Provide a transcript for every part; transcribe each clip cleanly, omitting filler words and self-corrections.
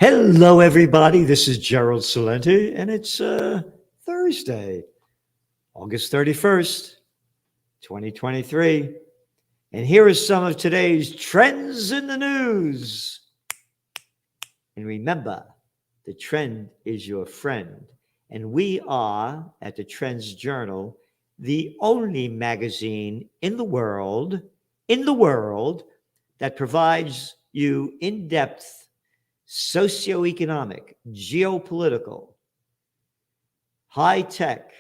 Hello, everybody. This is Gerald Celente, and it's Thursday, August 31st, 2023. And here are some of today's trends in the news. And remember, the trend is your friend. And we are, at the Trends Journal, the only magazine in the world that provides you in-depth socioeconomic, geopolitical, high-tech,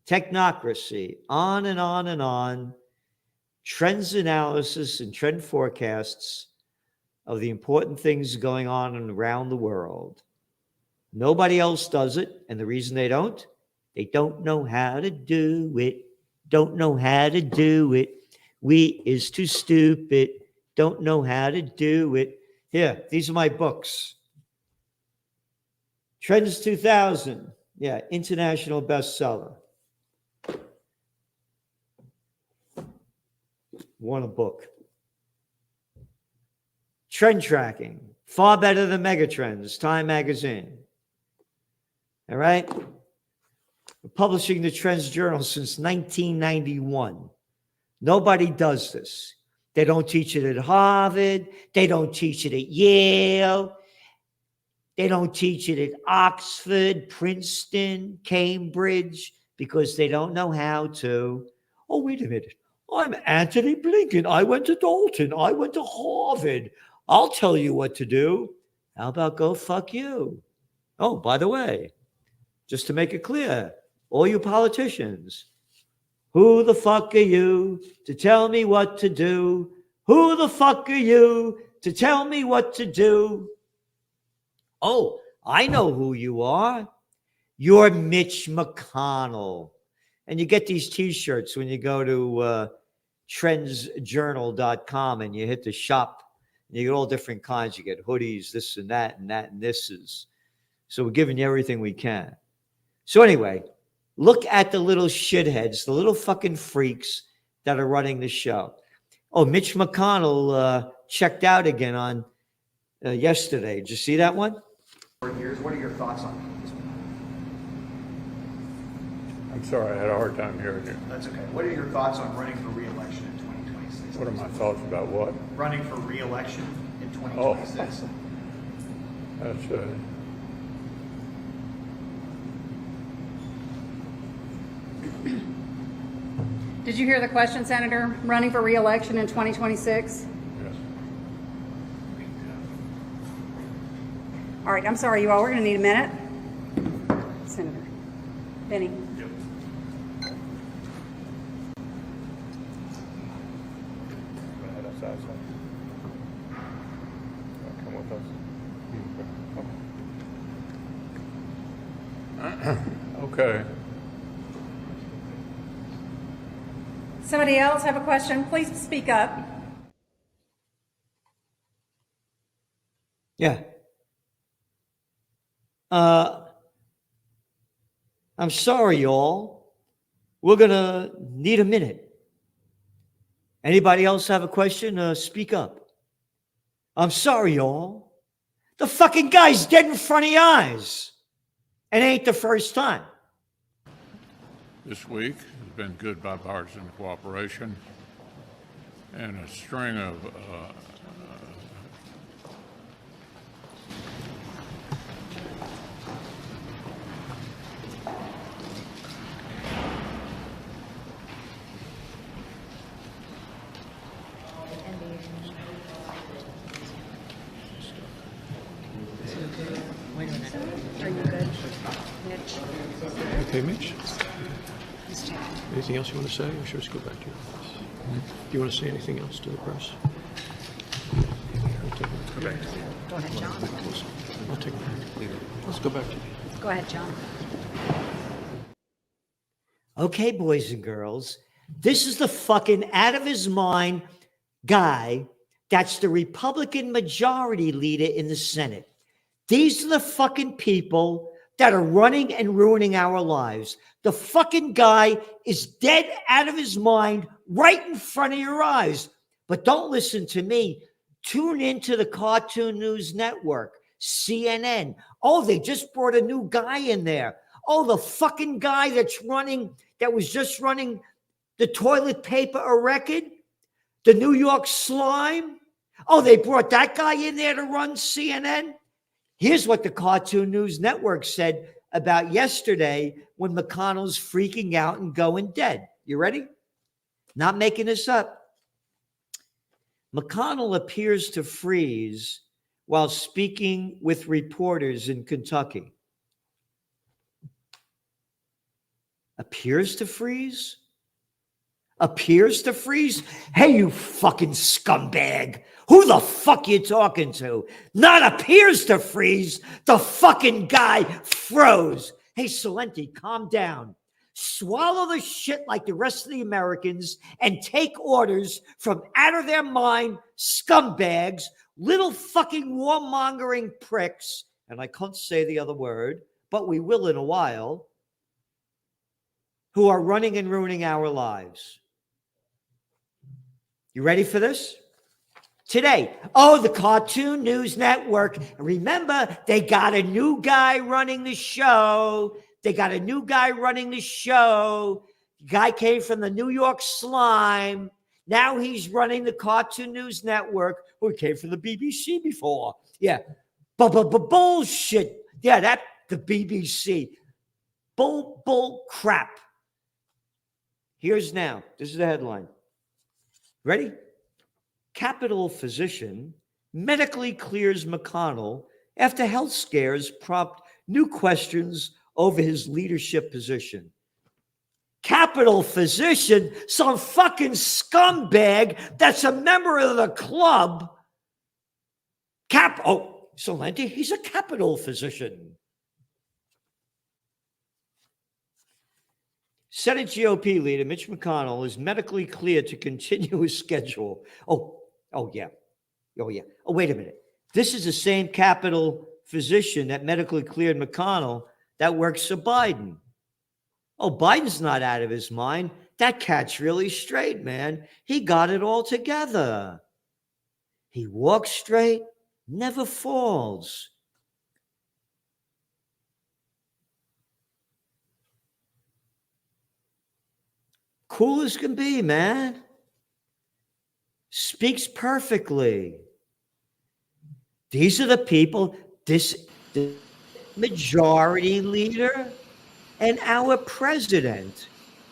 technocracy, on and on and on, trends analysis and trend forecasts of the important things going on around the world. Nobody else does it, and the reason they don't know how to do it, don't know how to do it. We is too stupid, don't know how to do it. Here, these are my books. Trends 2000, international bestseller. Want a book. Trend tracking, far better than Megatrends, Time Magazine. All right? We're publishing the Trends Journal since 1991. Nobody does this. They don't teach it at Harvard. They don't teach it at Yale. They don't teach it at Oxford, Princeton, Cambridge, because they don't know how to. Oh, wait a minute. I'm Anthony Blinken. I went to Dalton. I went to Harvard. I'll tell you what to do. How about go fuck you? Oh, by the way, just to make it clear, all you politicians, who the fuck are you to tell me what to do? Who the fuck are you to tell me what to do? Oh, I know who you are. You're Mitch McConnell. And you get these t-shirts when you go to trendsjournal.com and you hit the shop. And you get all different kinds. You get hoodies, this and that and that and this is. So we're giving you everything we can. So anyway, look at the little shitheads, the little fucking freaks that are running the show. Oh, Mitch McConnell checked out again on yesterday. Did you see that one? What are your thoughts on it? I'm sorry, I had a hard time hearing you. That's okay. What are your thoughts on running for re-election in 2026? What are my thoughts about what? Running for re-election in 2026. That's Did you hear the question, Senator? Running for re-election in 2026? yes. All right, I'm sorry, you all. We're going to need a minute. Senator Benny. Yep. Come with us. Okay. Somebody else have a question? Please speak up. Yeah. I'm sorry, y'all. We're going to need a minute. Anybody else have a question? Speak up. I'm sorry, y'all. The fucking guy's dead in front of your eyes. And it ain't the first time. This week has been good bipartisan cooperation and a string of Are you good? Mitch? Okay, Mitch? Anything else you want to say, or should we just go back to your office? Do you want to say anything else to the press? Go ahead, John. I'll take it. Let's go back to you. Go ahead, John. Okay, boys and girls, this is the fucking out of his mind guy that's the Republican majority leader in the Senate. These are the fucking people that are running and ruining our lives. The fucking guy is dead out of his mind right in front of your eyes. But don't listen to me. Tune into the Cartoon News Network. CNN. Oh, they just brought a new guy in there. Oh, the fucking guy that was just running the toilet paper a record, the New York slime. Oh, they brought that guy in there to run CNN. Here's what the Cartoon News Network said about yesterday when McConnell's freaking out and going dead. You ready? Not making this up. McConnell appears to freeze while speaking with reporters in Kentucky. Appears to freeze? Appears to freeze? Hey, you fucking scumbag. Who the fuck you talking to? Not appears to freeze. The fucking guy froze. Hey, Celente, calm down. Swallow the shit like the rest of the Americans and take orders from out of their mind scumbags, little fucking warmongering pricks, and I can't say the other word, but we will in a while, who are running and ruining our lives. You ready for this? Today, the Cartoon News Network. Remember, they got a new guy running the show. Guy came from the New York slime. Now he's running the Cartoon News Network, who came from the BBC before. Yeah. Bullshit. Yeah, the BBC. Bull crap. This is the headline. Ready? Capitol physician medically clears McConnell after health scares prompt new questions over his leadership position. Capitol physician, some fucking scumbag that's a member of the club. Celente, he's a Capitol physician. Senate GOP leader Mitch McConnell is medically cleared to continue his schedule. Oh, wait a minute. This is the same Capitol physician that medically cleared McConnell that works for Biden. Oh, Biden's not out of his mind. That cat's really straight, man. He got it all together. He walks straight, never falls. Cool as can be, man. Speaks perfectly. These are the people, the majority leader and our president.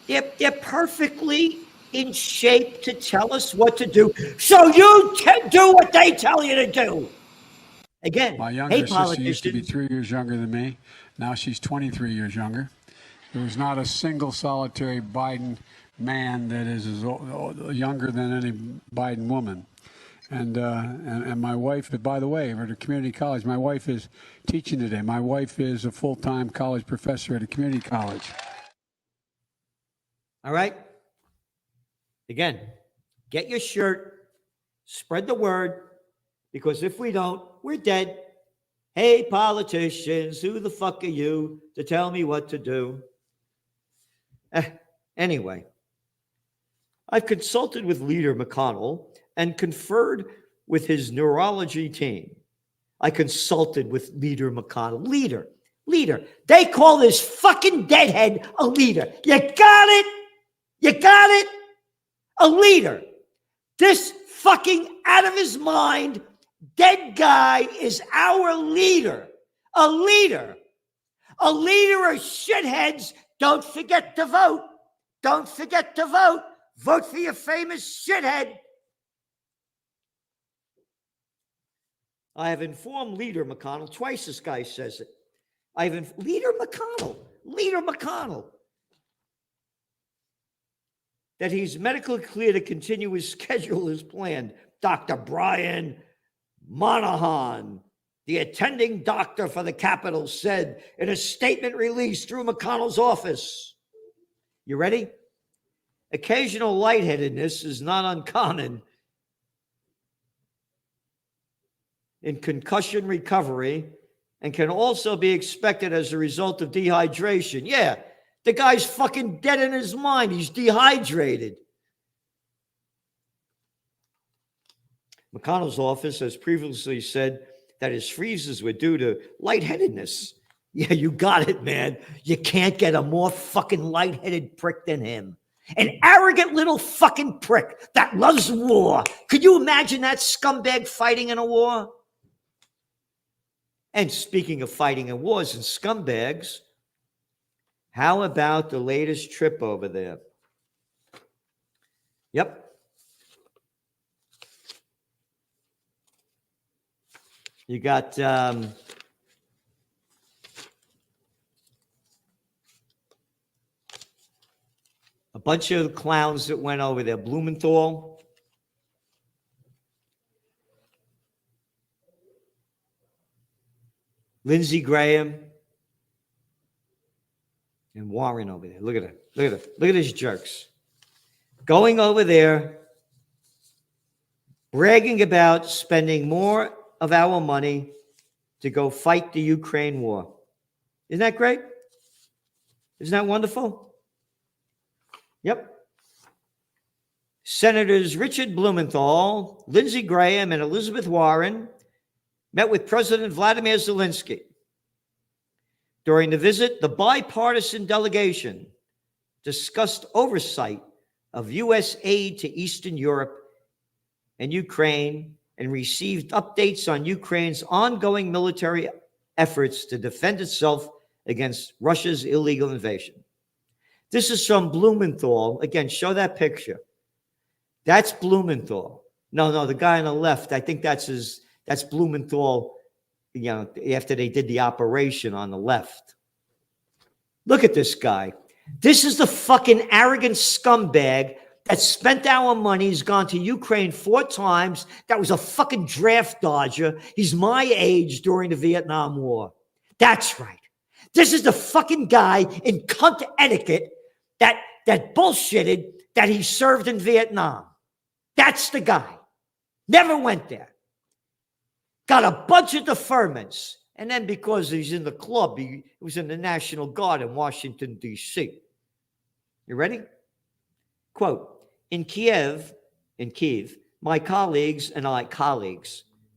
They're perfectly in shape to tell us what to do. So you do what they tell you to do. Again, my younger sister used to be 3 years younger than me. Now she's 23 years younger. There was not a single solitary Biden man that is younger than any Biden woman. And my wife, by the way, at a community college, my wife is teaching today. My wife is a full-time college professor at a community college. All right? Again, get your shirt, spread the word, because if we don't, we're dead. Hey, politicians, who the fuck are you to tell me what to do? Anyway, I've consulted with Leader McConnell and conferred with his neurology team. I consulted with Leader McConnell. Leader. They call this fucking deadhead a leader. You got it? A leader. This fucking out of his mind dead guy is our leader. A leader of shitheads. Don't forget to vote. Vote for your famous shithead. I have informed Leader McConnell, twice this guy says it. Leader McConnell, that he's medically clear to continue his schedule as planned. Dr. Brian Monahan, the attending doctor for the Capitol, said in a statement released through McConnell's office. You ready? Occasional lightheadedness is not uncommon in concussion recovery and can also be expected as a result of dehydration. Yeah, the guy's fucking dead in his mind. He's dehydrated. McConnell's office has previously said that his freezes were due to lightheadedness. Yeah, you got it, man. You can't get a more fucking lightheaded prick than him. An arrogant little fucking prick that loves war. Could you imagine that scumbag fighting in a war? And speaking of fighting in wars and scumbags, how about the latest trip over there? Yep. You got a bunch of clowns that went over there. Blumenthal, Lindsey Graham, and Warren over there. Look at it. Look at it. Look at these jerks. Going over there, bragging about spending more of our money to go fight the Ukraine war. Isn't that great? Isn't that wonderful? Yep. Senators Richard Blumenthal, Lindsey Graham, and Elizabeth Warren met with President Vladimir Zelensky. During the visit, the bipartisan delegation discussed oversight of U.S. aid to Eastern Europe and Ukraine and received updates on Ukraine's ongoing military efforts to defend itself against Russia's illegal invasion. This is from Blumenthal. Again, show that picture. That's Blumenthal. No, the guy on the left, I think that's Blumenthal, after they did the operation on the left. Look at this guy. This is the fucking arrogant scumbag that spent our money. He's gone to Ukraine 4 times. That was a fucking draft dodger. He's my age during the Vietnam War. That's right. This is the fucking guy in cunt etiquette that bullshitted that he served in Vietnam. That's the guy. Never went there. Got a bunch of deferments. And then because he's in the club, he was in the National Guard in Washington, D.C. You ready? Quote, in Kiev, my colleagues,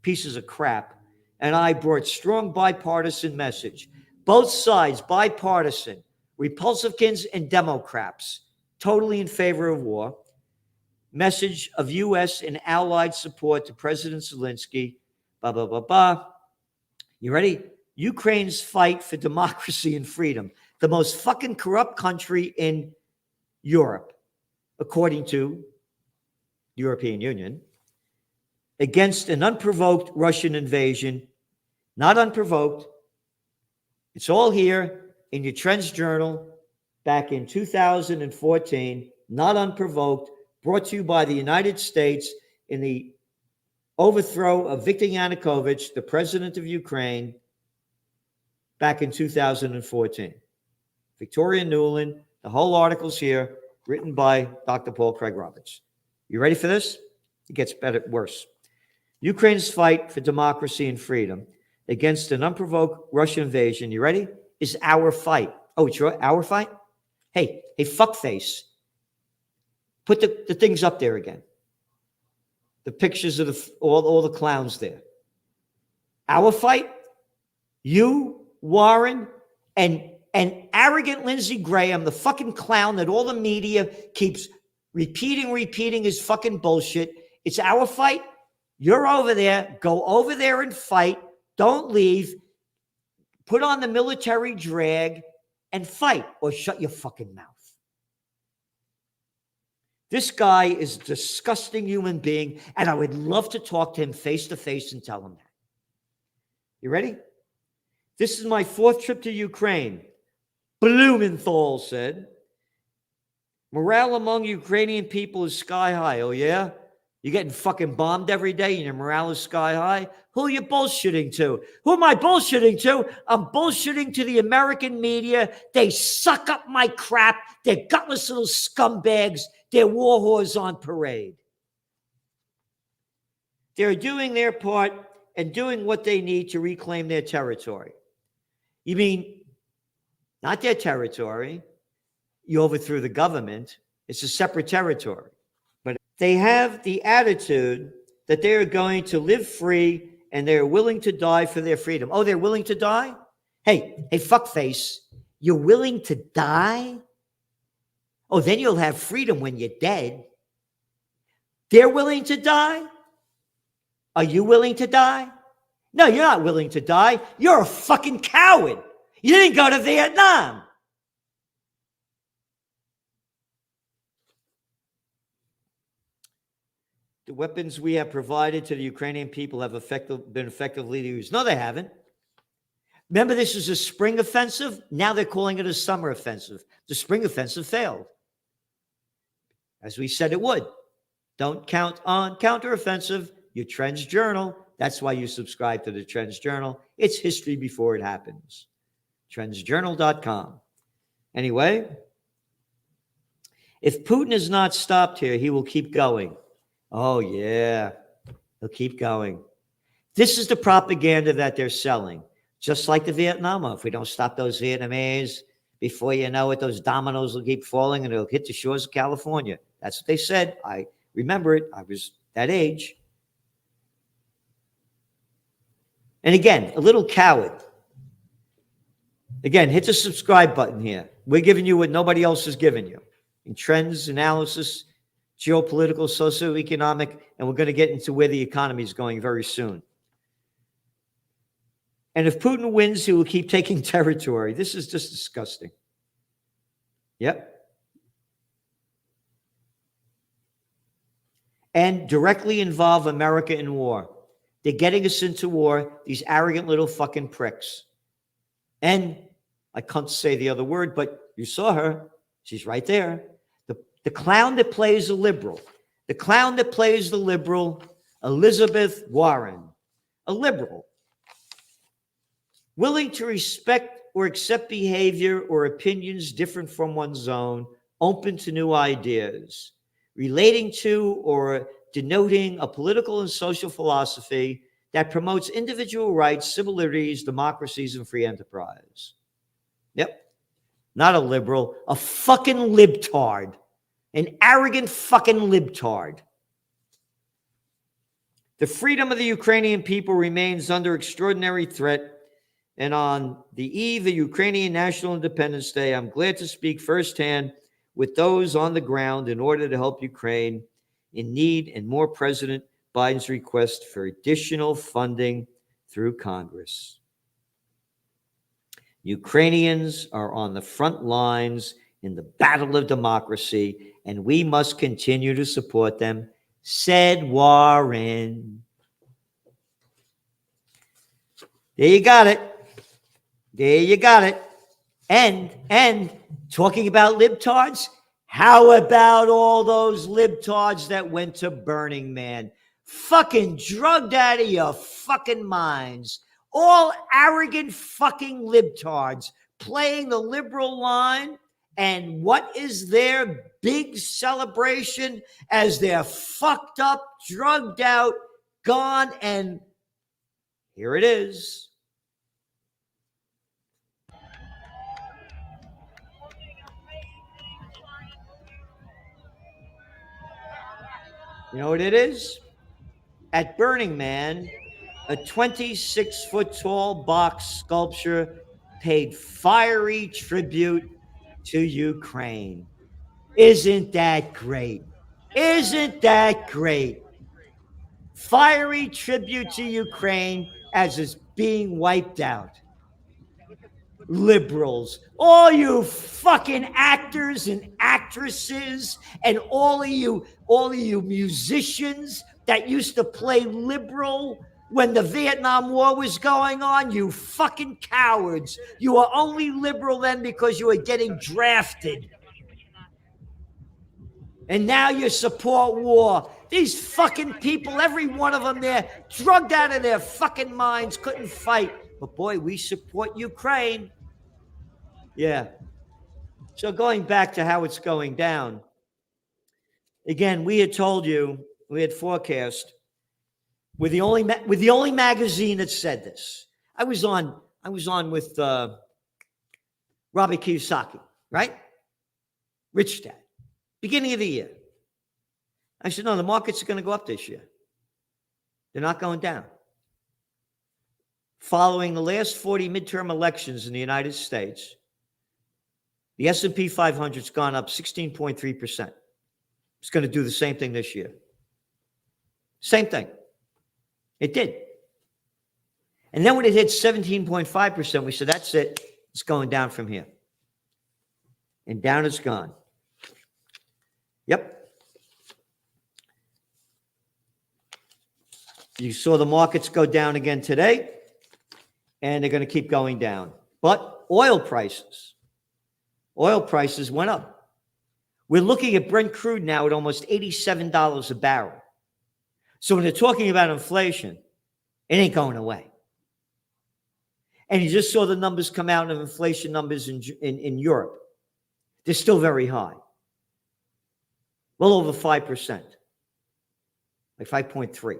pieces of crap, and I brought strong bipartisan message. Both sides, bipartisan, Republicans and Democrats, totally in favor of war. Message of U.S. and allied support to President Zelensky, blah, blah, blah, blah. You ready? Ukraine's fight for democracy and freedom. The most fucking corrupt country in Europe, according to the European Union, against an unprovoked Russian invasion. Not unprovoked. It's all here in your Trends Journal back in 2014, not unprovoked, brought to you by the United States in the overthrow of Viktor Yanukovych, the president of Ukraine, back in 2014. Victoria Nuland, the whole article's here, written by Dr. Paul Craig Roberts. You ready for this? It gets worse. Ukraine's fight for democracy and freedom against an unprovoked Russian invasion, you ready? Is our fight. Oh, it's our fight? Hey, fuckface. Put the things up there again. The pictures of all the clowns there. Our fight? You, Warren, and arrogant Lindsey Graham, the fucking clown that all the media keeps repeating his fucking bullshit. It's our fight. You're over there. Go over there and fight. Don't leave. Put on the military drag and fight, or shut your fucking mouth. This guy is a disgusting human being, and I would love to talk to him face to face and tell him that. You ready? This is my 4th trip to Ukraine. Blumenthal said. Morale among Ukrainian people is sky high. Oh, yeah? You're getting fucking bombed every day and your morale is sky high? Who are you bullshitting to? Who am I bullshitting to? I'm bullshitting to the American media. They suck up my crap. They're gutless little scumbags. They're war whores on parade. They're doing their part and doing what they need to reclaim their territory. You mean, not their territory. You overthrew the government. It's a separate territory. But they have the attitude that they are going to live free and they're willing to die for their freedom. Oh, they're willing to die? Hey, fuckface, you're willing to die? Oh, then you'll have freedom when you're dead. They're willing to die? Are you willing to die? No, you're not willing to die. You're a fucking coward. You didn't go to Vietnam. The weapons we have provided to the Ukrainian people have been effectively used. No, they haven't. Remember, this is a spring offensive. Now they're calling it a summer offensive. The spring offensive failed, as we said it would. Don't count on counteroffensive. Your Trends Journal. That's why you subscribe to the Trends Journal. It's history before it happens. TrendsJournal.com. Anyway, if Putin is not stopped here, he will keep going. Oh, yeah. He'll keep going. This is the propaganda that they're selling. Just like the Vietnam War. If we don't stop those Vietnamese, before you know it, those dominoes will keep falling and it'll hit the shores of California. That's what they said. I remember it. I was that age. And again, a little coward. Again, hit the subscribe button here. We're giving you what nobody else is giving you. In trends, analysis, geopolitical, socioeconomic, and we're going to get into where the economy is going very soon. And if Putin wins, he will keep taking territory. This is just disgusting. Yep. And directly involve America in war. They're getting us into war, these arrogant little fucking pricks. And I can't say the other word, but you saw her. She's right there. The clown that plays the liberal. The clown that plays the liberal, Elizabeth Warren. A liberal. Willing to respect or accept behavior or opinions different from one's own, open to new ideas, relating to or denoting a political and social philosophy that promotes individual rights, civil liberties, democracies, and free enterprise. Yep. Not a liberal, a fucking libtard. An arrogant fucking libtard. The freedom of the Ukrainian people remains under extraordinary threat. And on the eve of Ukrainian National Independence Day, I'm glad to speak firsthand with those on the ground in order to help Ukraine in need and more President Biden's request for additional funding through Congress. Ukrainians are on the front lines in the battle of democracy, and we must continue to support them, said Warren. There you got it. There you got it. And talking about libtards, how about all those libtards that went to Burning Man? Fucking drugged out of your fucking minds. All arrogant fucking libtards playing the liberal line. And what is their big celebration as they're fucked up, drugged out, gone, and here it is. You know what it is? At Burning Man, a 26-foot-tall box sculpture paid fiery tribute to Ukraine. Isn't that great? Isn't that great? Fiery tribute to Ukraine as it's being wiped out. Liberals, all you fucking actors and actresses, and all of you musicians that used to play liberal when the Vietnam War was going on, you fucking cowards. You were only liberal then because you were getting drafted. And now you support war. These fucking people, every one of them there, drugged out of their fucking minds, couldn't fight. But boy, we support Ukraine. Yeah. So going back to how it's going down. Again, we had told you, we had forecast. We're the only magazine that said this. I was on with Robert Kiyosaki, right? Rich Dad. Beginning of the year. I said, no, the markets are going to go up this year. They're not going down. following the last 40 midterm elections in the United States, the S&P 500 has gone up 16.3%. It's going to do the same thing this year. Same thing. It did. And then when it hit 17.5%, we said, that's it. It's going down from here. And down it's gone. Yep. You saw the markets go down again today, and they're going to keep going down. But oil prices went up. We're looking at Brent crude now at almost $87 a barrel. So when they're talking about inflation, it ain't going away. And you just saw the numbers come out of inflation numbers in Europe. They're still very high. Well over 5%, like 5.3.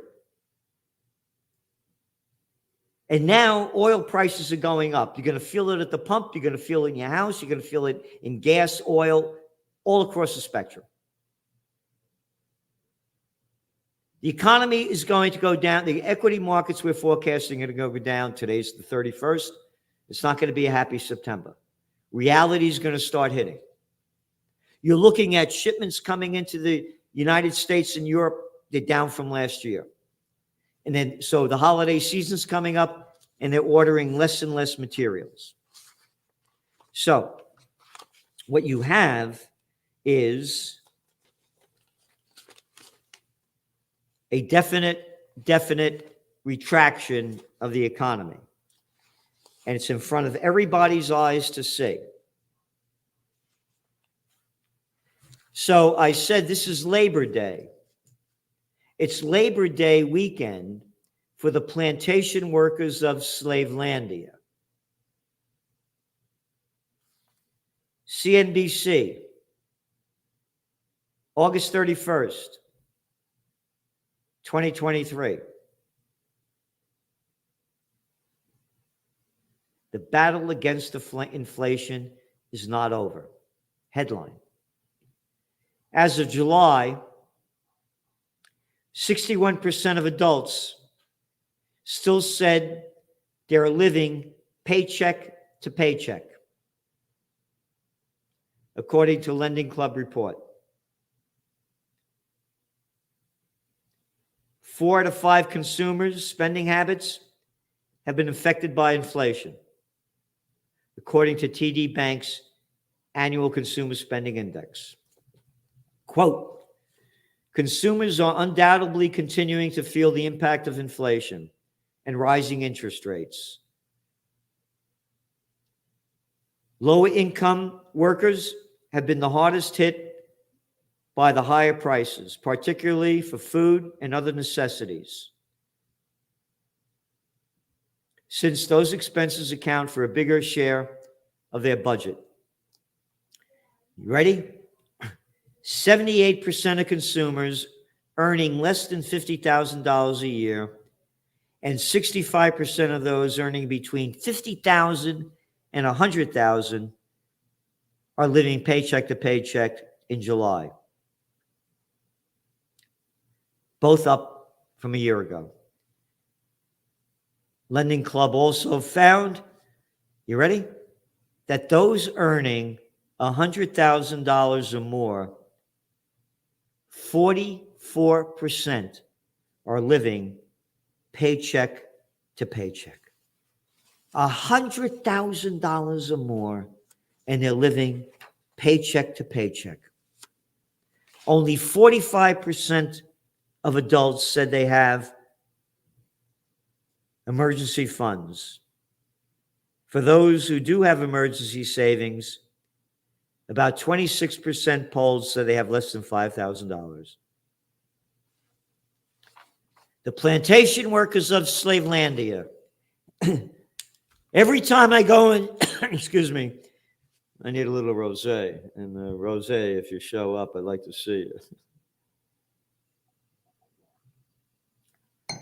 And now oil prices are going up. You're going to feel it at the pump. You're going to feel it in your house. You're going to feel it in gas, oil, all across the spectrum. The economy is going to go down. The equity markets we're forecasting are going to go down. Today's the 31st. It's not going to be a happy September. Reality is going to start hitting. You're looking at shipments coming into the United States and Europe. They're down from last year. And then, so the holiday season's coming up, and they're ordering less and less materials. So what you have is a definite retraction of the economy. And it's in front of everybody's eyes to see. So I said this is Labor Day. It's Labor Day weekend for the plantation workers of Slavelandia. CNBC, August 31st, 2023. The battle against inflation is not over. Headline. As of July, 61% of adults still said they're living paycheck to paycheck, according to Lending Club report. 4 out of 5 consumers' spending habits have been affected by inflation, according to TD Bank's annual consumer spending index. Quote, consumers are undoubtedly continuing to feel the impact of inflation and rising interest rates. Lower income workers have been the hardest hit by the higher prices, particularly for food and other necessities, since those expenses account for a bigger share of their budget. You ready? 78% of consumers earning less than $50,000 a year, and 65% of those earning between $50,000 and $100,000 are living paycheck to paycheck in July. Both up from a year ago. Lending Club also found, you ready? That those earning $100,000 or more, 44% are living paycheck to paycheck. $100,000 or more, and they're living paycheck to paycheck. Only 45% of adults said they have emergency funds. For those who do have emergency savings, about 26% polled said they have less than $5,000. The plantation workers of Slavelandia. Every time I go in, excuse me, I need a little rosé. And rosé, if you show up, I'd like to see you.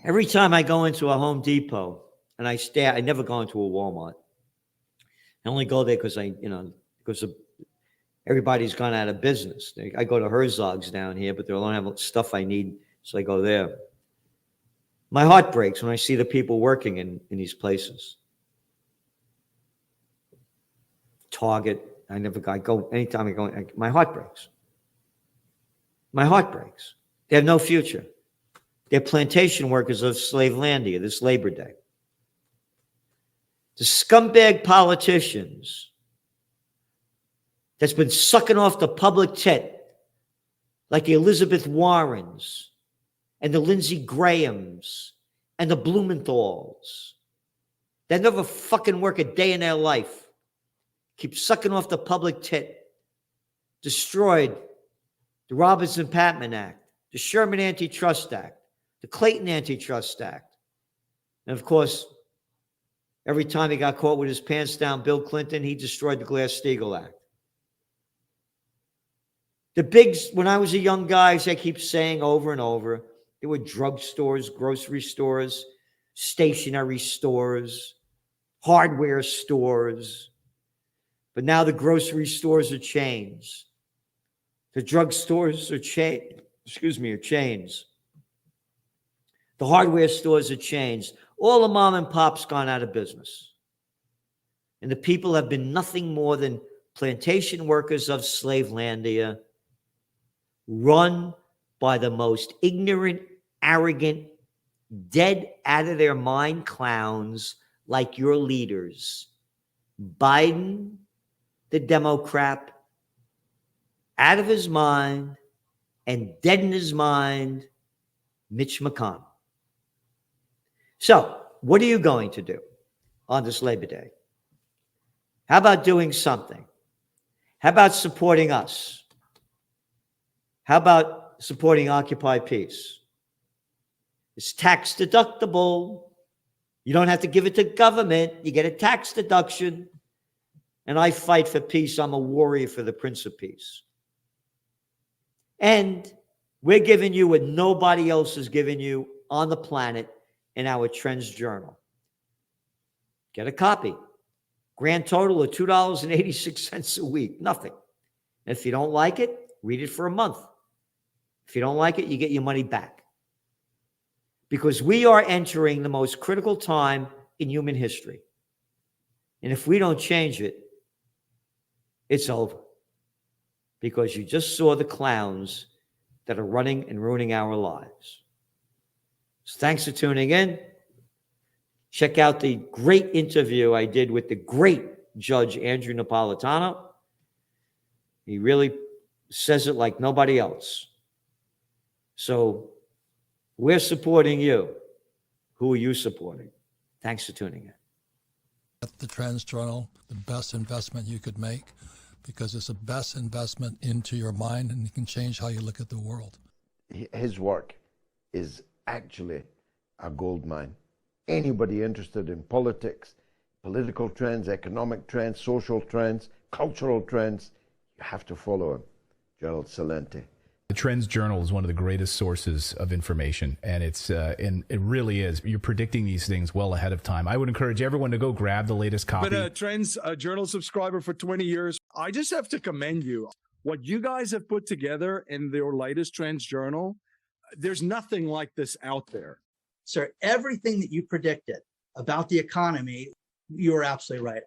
Every time I go into a Home Depot, and I never go into a Walmart. I only go there because everybody's gone out of business. I go to Herzog's down here, but they don't have stuff I need, so I go there. My heart breaks when I see the people working in these places. Target, I go, anytime I go, my heart breaks. My heart breaks. They have no future. They're plantation workers of Slavelandia this Labor Day. The scumbag politicians that's been sucking off the public tit, like the Elizabeth Warrens and the Lindsey Grahams and the Blumenthals, that never fucking work a day in their life, keep sucking off the public tit, destroyed the Robertson-Patman Act, the Sherman Antitrust Act, the Clayton Antitrust Act. And of course, every time he got caught with his pants down, Bill Clinton, he destroyed the Glass-Steagall Act. The big, when I was a young guy, as I keep saying over and over, there were drugstores, grocery stores, stationery stores, hardware stores. But now the grocery stores are chains. The drugstores are chains. The hardware stores are chains. All the mom and pops gone out of business. And the people have been nothing more than plantation workers of Slavelandia, run by the most ignorant, arrogant, dead out of their mind clowns like your leaders. Biden, the Democrat, out of his mind and dead in his mind, Mitch McConnell. So, what are you going to do on this Labor Day? How about doing something? How about supporting us? How about supporting Occupy Peace? It's tax deductible. You don't have to give it to government. You get a tax deduction. And I fight for peace. I'm a warrior for the Prince of Peace. And we're giving you what nobody else is giving you on the planet in our Trends Journal. Get a copy. Grand total of $2.86 a week. Nothing. And if you don't like it, read it for a month. If you don't like it, you get your money back. Because we are entering the most critical time in human history. And if we don't change it, it's over. Because you just saw the clowns that are running and ruining our lives. So thanks for tuning in. Check out the great interview I did with the great Judge Andrew Napolitano. He really says it like nobody else. So we're supporting you. Who are you supporting? Thanks for tuning in. At the Trends Journal, the best investment you could make, because it's the best investment into your mind and it can change how you look at the world. His work is actually a gold mine. Anybody interested in politics, political trends, economic trends, social trends, cultural trends, you have to follow him. Gerald Celente. The Trends Journal is one of the greatest sources of information, and it really is. You're predicting these things well ahead of time. I would encourage everyone to go grab the latest copy. Been a Trends Journal subscriber for 20 years. I just have to commend you. What you guys have put together in your latest Trends Journal, there's nothing like this out there. Sir, everything that you predicted about the economy, you were absolutely right.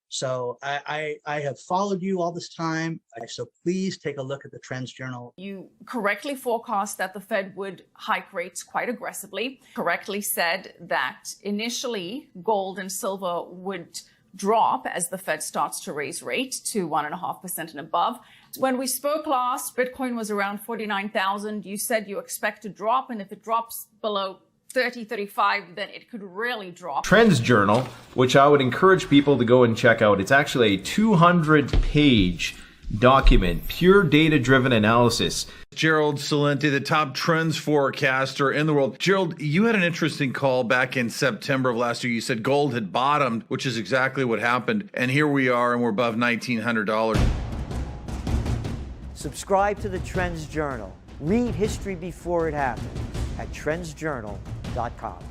So I have followed you all this time. So please take a look at the Trends Journal. You correctly forecast that the Fed would hike rates quite aggressively, correctly said that initially gold and silver would drop as the Fed starts to raise rates to 1.5% and above. When we spoke last, Bitcoin was around 49,000. You said you expect to drop, and if it drops below 30, 35, then it could really drop. Trends Journal, which I would encourage people to go and check out. It's actually a 200-page document, pure data-driven analysis. Gerald Celente, the top trends forecaster in the world. Gerald, you had an interesting call back in September of last year. You said gold had bottomed, which is exactly what happened. And here we are, and we're above $1,900. Subscribe to the Trends Journal. Read history before it happened at trendsjournal.com.